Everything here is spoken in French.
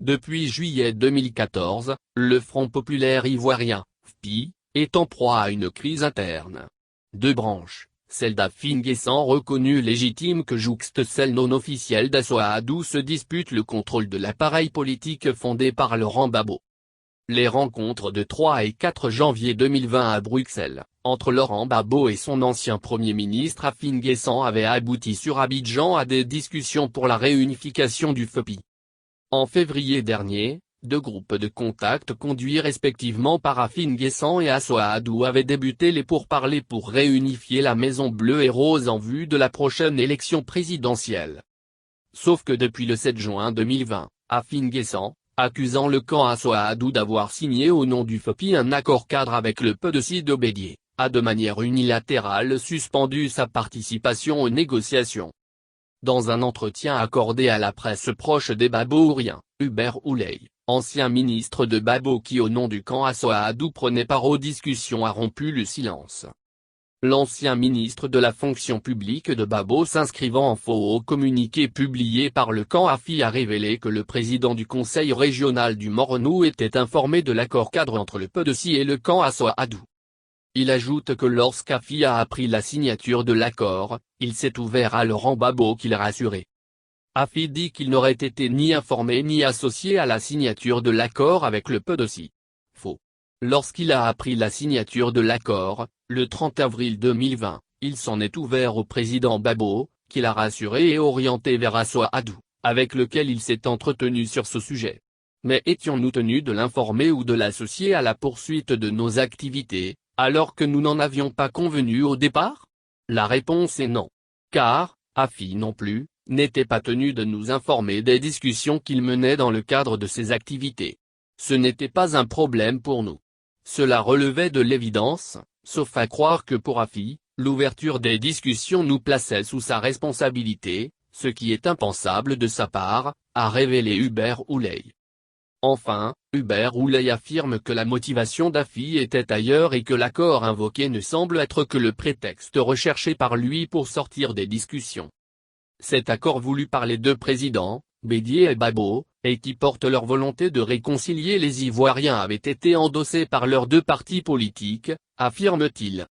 Depuis juillet 2014, le Front populaire ivoirien, FPI, est en proie à une crise interne. Deux branches, celle d'Affi N'Guessan reconnue légitime que jouxte celle non officielle d'Assoa-Haddou se disputent le contrôle de l'appareil politique fondé par Laurent Gbagbo. Les rencontres de 3 et 4 janvier 2020 à Bruxelles, entre Laurent Gbagbo et son ancien Premier ministre Affi N'Guessan avaient abouti sur Abidjan à des discussions pour la réunification du FPI. En février dernier, deux groupes de contact conduits respectivement par Affi N'Guessan et Assoa-Haddou avaient débuté les pourparlers pour réunifier la Maison Bleue et Rose en vue de la prochaine élection présidentielle. Sauf que depuis le 7 juin 2020, Affi N'Guessan, accusant le camp Assoa-Haddou d'avoir signé au nom du FPI un accord cadre avec le PDC de Bédié, a de manière unilatérale suspendu sa participation aux négociations. Dans un entretien accordé à la presse proche des Gbagbouriens, Hubert Ouleye, ancien ministre de Gbagbo qui au nom du camp Assoa-Haddou prenait part aux discussions a rompu le silence. L'ancien ministre de la fonction publique de Gbagbo s'inscrivant en faux au communiqué publié par le camp Affi a révélé que le président du conseil régional du Morne était informé de l'accord cadre entre le PDC et le camp Assoa-Haddou. Il ajoute que lorsqu'Affi a appris la signature de l'accord, il s'est ouvert à Laurent Gbagbo qui l'a rassuré. Affi dit qu'il n'aurait été ni informé ni associé à la signature de l'accord avec le PDC. Faux. Lorsqu'il a appris la signature de l'accord, le 30 avril 2020, il s'en est ouvert au président Gbagbo, qui l'a rassuré et orienté vers Assoa-Haddou, avec lequel il s'est entretenu sur ce sujet. Mais étions-nous tenus de l'informer ou de l'associer à la poursuite de nos activités, alors que nous n'en avions pas convenu au départ? La réponse est non. Car, Affi non plus, n'était pas tenu de nous informer des discussions qu'il menait dans le cadre de ses activités. Ce n'était pas un problème pour nous. Cela relevait de l'évidence, sauf à croire que pour Affi, l'ouverture des discussions nous plaçait sous sa responsabilité, ce qui est impensable de sa part, a révélé Hubert Ouleye. Enfin, Hubert Ouleye affirme que la motivation d'Affi était ailleurs et que l'accord invoqué ne semble être que le prétexte recherché par lui pour sortir des discussions. Cet accord voulu par les deux présidents, Bédié et Gbagbo, et qui porte leur volonté de réconcilier les Ivoiriens avait été endossé par leurs deux partis politiques, affirme-t-il.